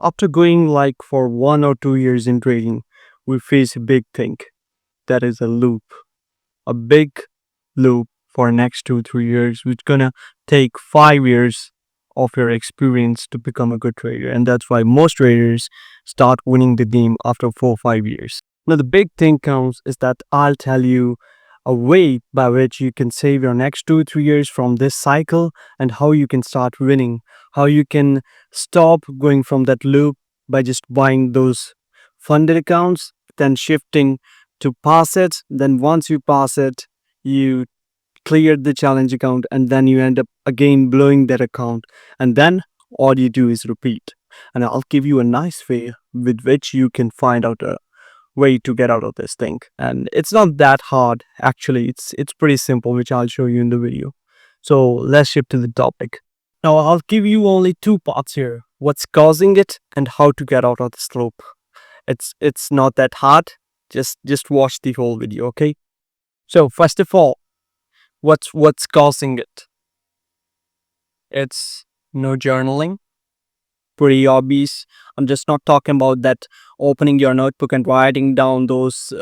After going like for 1 or 2 years in trading, we face a big thing. That is a loop. A big loop for next 2 3 years, which gonna take 5 years of your experience to become a good trader. And that's why most traders start winning the game after 4 5 years. Now the big thing comes is that I'll tell you a way by which you can save your next 2 3 years from this cycle and how you can start winning, how you can stop going from that loop by just buying those funded accounts, then shifting to pass it. Then once you pass it, you clear the challenge account and then you end up again blowing that account. And then all you do is repeat. And I'll give you a nice way with which you can find out a way to get out of this thing. And it's not that hard actually. It's pretty simple, which I'll show you in the video. So let's shift to the topic. Now I'll give you only two parts here: what's causing it and how to get out of the slope. It's not that hard. Just watch the whole video, okay? So first of all, what's causing it? It's no journaling. Pretty obvious. I'm just not talking about that opening your notebook and writing down those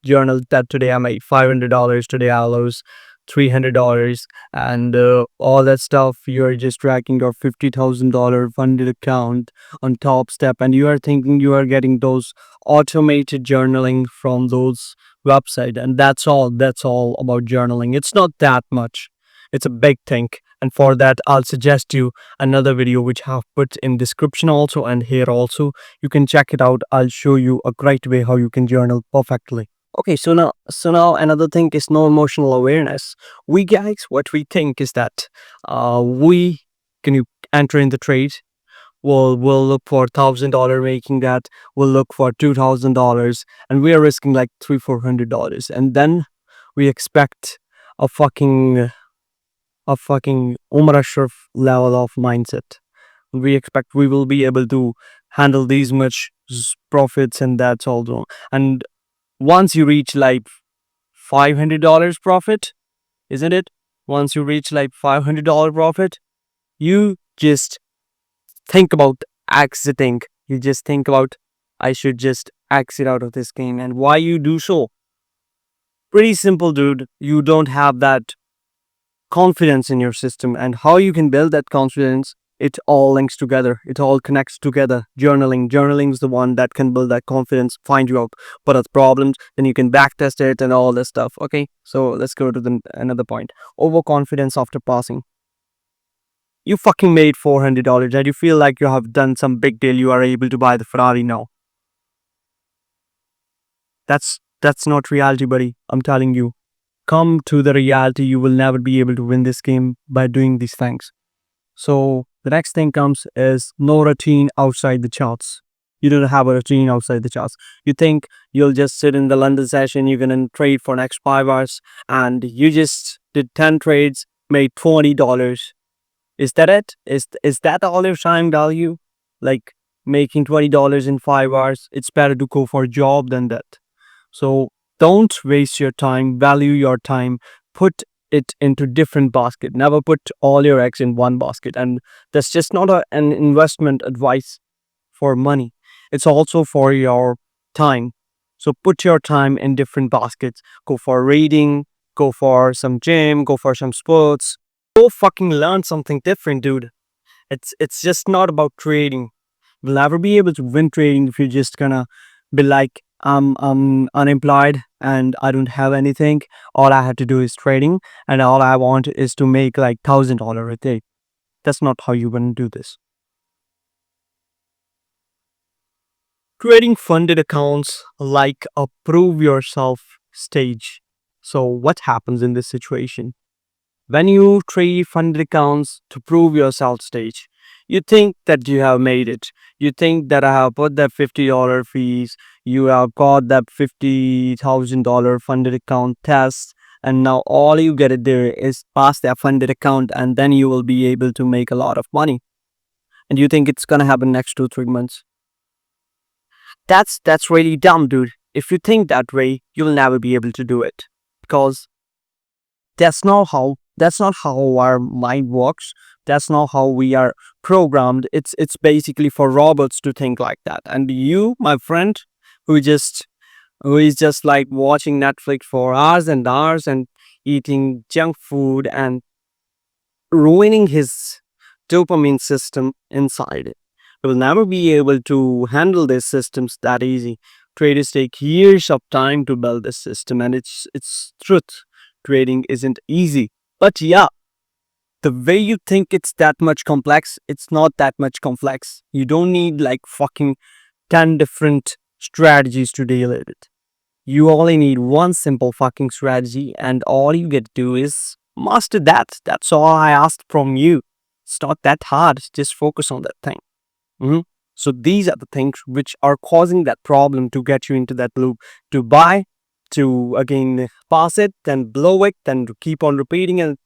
journals that today I made $500, today I lose $300, and all that stuff. You're just tracking your $50,000 funded account on Top Step, and you are thinking you are getting those automated journaling from those website, and that's all about journaling. It's not that much. It's a big thing. And for that, I'll suggest you another video which I have put in description also and here also. You can check it out. I'll show you a great way how you can journal perfectly. Okay, so now another thing is no emotional awareness. We guys, what we think is that we can you enter in the trade. We'll look for $1,000 making that. We'll look for $2,000, and we are risking like $300 400, and then we expect a fucking Umar Ashraf level of mindset. We expect we will be able to handle these much profits, and that's all wrong. And once you reach like $500 profit, isn't it? Once you reach like $500 profit, you just think about exiting. You just think about, I should just exit out of this game. And why you do so? Pretty simple, dude. You don't have that confidence in your system, and how you can build that confidence, it all links together, it all connects together. Journaling is the one that can build that confidence, find you out what are the problems, then you can backtest it and all this stuff. Okay, so let's go to the another point. Overconfidence after passing. You fucking made $400 and you feel like you have done some big deal, you are able to buy the Ferrari now. That's not reality, buddy. I'm telling you, come to the reality. You will never be able to win this game by doing these things. So the next thing comes is no routine outside the charts. You don't have a routine outside the charts. You think you'll just sit in the London session, you're gonna trade for next 5 hours, and you just did 10 trades, made $20. Is that it? Is that all your time value? Like making $20 in 5 hours? It's better to go for a job than that. So don't waste your time, value your time, put it into different basket. Never put all your eggs in one basket. And that's just not an investment advice for money. It's also for your time. So put your time in different baskets. Go for reading, go for some gym, go for some sports. Go fucking learn something different, dude. It's just not about trading. You'll never be able to win trading if you're just gonna be like, I'm unemployed and I don't have anything. All I have to do is trading, and all I want is to make like $1,000 a day. That's not how you're gonna do this. Trading funded accounts like a prove yourself stage. So what happens in this situation? When you trade funded accounts to prove yourself stage, you think that you have made it. You think that I have put that $50 fees, you have got that $50,000 funded account test, and now all you get it there is pass that funded account, and then you will be able to make a lot of money. And you think it's gonna happen next 2 3 months. That's really dumb, dude. If you think that way, you'll never be able to do it, because that's not how our mind works. That's not how we are programmed. It's basically for robots to think like that. And you, my friend, who just who is just like watching Netflix for hours and hours and eating junk food and ruining his dopamine system inside it. We will never be able to handle these systems that easy. Traders take years of time to build this system, and it's truth. Trading isn't easy. But yeah, the way you think it's that much complex, it's not that much complex. You don't need like fucking 10 different strategies to deal with it. You only need one simple fucking strategy, and all you get to do is master that. That's all I asked from you. It's not that hard. Just focus on that thing. Mhm. So these are the things which are causing that problem to get you into that loop, to buy, to again pass it, then blow it, then to keep on repeating, and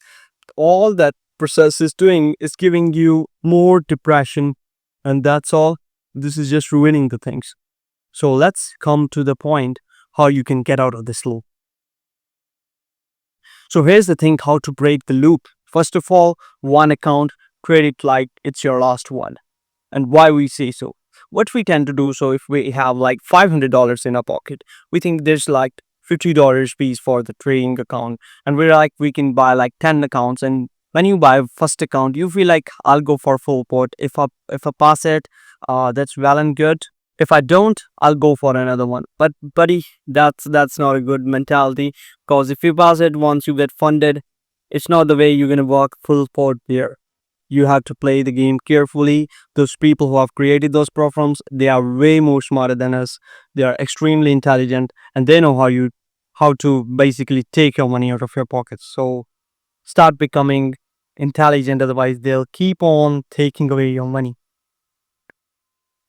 all that process is doing is giving you more depression, and that's all. This is just ruining the things. So let's come to the point how you can get out of this loop. So here's the thing how to break the loop. First of all, one account, treat it like it's your last one. And why we say so? What we tend to do, so if we have like $500 in our pocket, we think there's like $50 piece for the trading account, and we're like we can buy like 10 accounts. And when you buy first account, you feel like I'll go for full pot. If I pass it, that's well and good. If I don't, I'll go for another one. But buddy, that's not a good mentality, because if you pass it once you get funded, it's not the way you're gonna work full pot there. You have to play the game carefully. Those people who have created those programs, they are way more smarter than us. They are extremely intelligent, and they know how to basically take your money out of your pockets. So start becoming intelligent, otherwise they'll keep on taking away your money.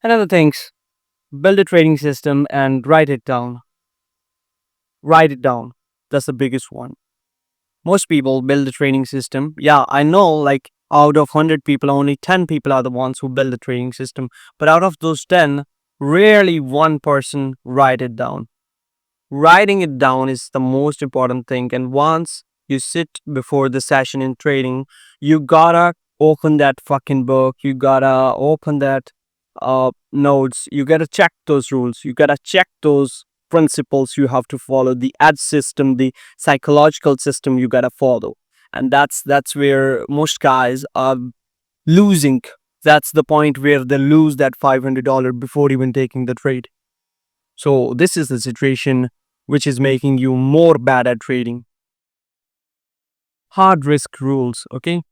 Another things, build a trading system and write it down. Write it down. That's the biggest one. Most people build a training system. Yeah, I know, like out of 100 people, only 10 people are the ones who build a training system. But out of those 10, rarely one person write it down. Writing it down is the most important thing. And once you sit before the session in trading, you gotta open that fucking book. You gotta open that notes. You gotta check those rules. You gotta check those principles you have to follow, the ad system, the psychological system you gotta follow. And that's where most guys are losing. That's the point where they lose that $500 before even taking the trade. So this is the situation which is making you more bad at trading. Hard risk rules, okay?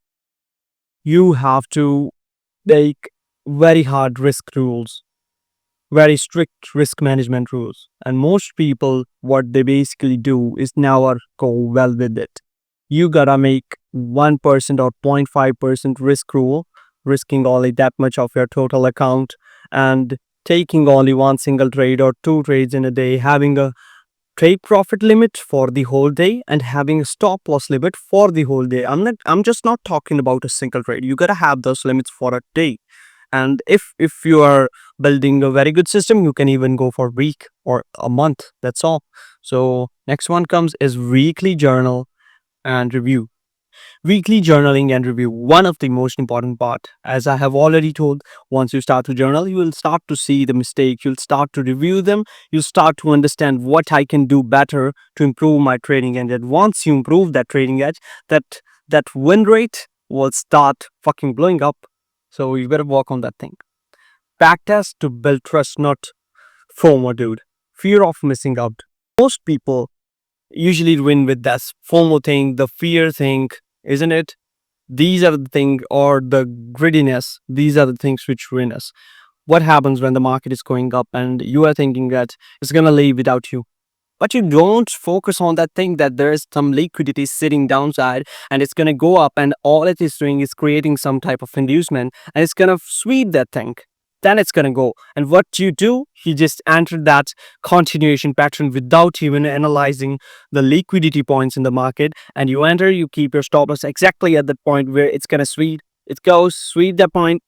You have to take very hard risk rules, very strict risk management rules. And most people, what they basically do is never go well with it. You gotta make 1% or 0.5% risk rule, risking only that much of your total account, and taking only one single trade or two trades in a day, having a trade profit limit for the whole day, and having a stop loss limit for the whole day. I'm just not talking about a single trade. You gotta have those limits for a day. And if you are building a very good system, you can even go for a week or a month. That's all. So next one comes is weekly journal and review. Weekly journaling and review, one of the most important part. As I have already told, once you start to journal, you will start to see the mistakes. You'll start to review them. You'll start to understand what I can do better to improve my trading edge. And once you improve that trading edge, that win rate will start fucking blowing up. So you better work on that thing. Backtest to build trust, not FOMO, dude. Fear of missing out. Most people usually win with that FOMO thing, the fear thing, isn't it? These are the things, or the greediness, these are the things which ruin us. What happens when the market is going up and you are thinking that it's gonna leave without you? But you don't focus on that thing, that there is some liquidity sitting downside and it's gonna go up, and all it is doing is creating some type of inducement and it's gonna sweep that thing. Then it's gonna go. And what you do, you just enter that continuation pattern without even analyzing the liquidity points in the market. And you enter, you keep your stop loss exactly at the point where it's gonna sweep. It goes, sweep that point,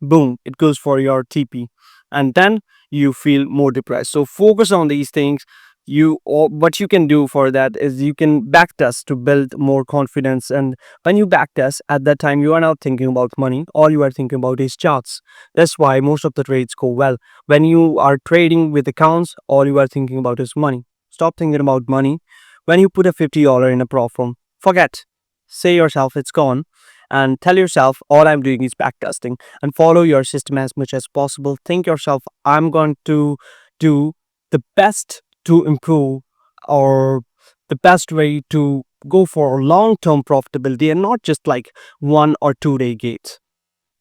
boom, it goes for your TP. And then you feel more depressed. So focus on these things. what you can do for that is you can backtest to build more confidence. And when you backtest, at that time you are not thinking about money, all you are thinking about is charts. That's why most of the trades go well. When you are trading with accounts, all you are thinking about is money. Stop thinking about money. When you put a $50 in a prop firm, forget, say yourself it's gone, and tell yourself all I'm doing is backtesting, and follow your system as much as possible. Think yourself, I'm going to do the best to improve, or the best way to go for long term profitability and not just like 1 or 2 day gains.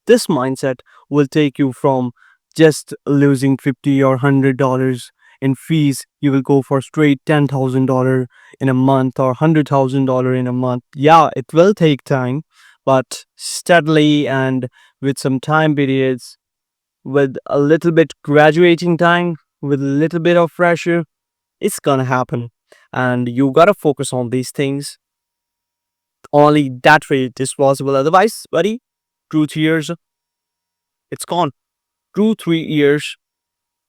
This mindset will take you from just losing 50 or $100 in fees. You will go for straight $10,000 in a month or $100,000 in a month. Yeah, it will take time, but steadily and with some time periods, with a little bit graduating time, with a little bit of pressure, it's gonna happen. And you gotta focus on these things. Only that way it is possible. Otherwise, buddy, 2 3 years, it's gone. 2 3 years,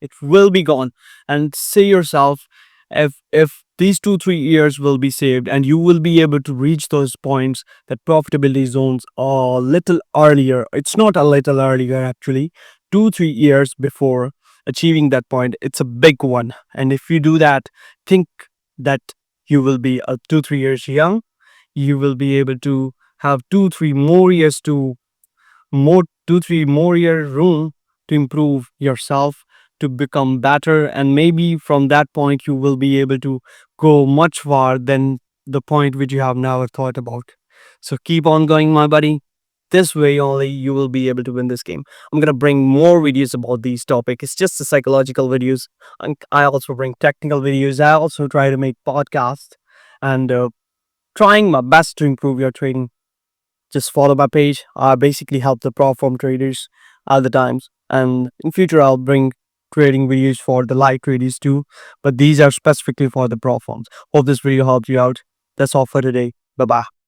it will be gone. And say yourself, if these 2 3 years will be saved, and you will be able to reach those points, that profitability zones a little earlier. It's not a little earlier actually. 2 3 years before achieving that point, it's a big one. And if you do that, think that you will be 2 3 years young. You will be able to have 2 3 more years to more 2 3 more year room to improve yourself, to become better, and maybe from that point you will be able to go much far than the point which you have never thought about. So keep on going, my buddy. This way only you will be able to win this game. I'm gonna bring more videos about these topics. It's just the psychological videos, and I also bring technical videos. I also try to make podcasts, and trying my best to improve your trading. Just follow my page. I basically help the prop firm traders all the times. And in future, I'll bring trading videos for the live traders too. But these are specifically for the prop firms. Hope this video helped you out. That's all for today. Bye bye.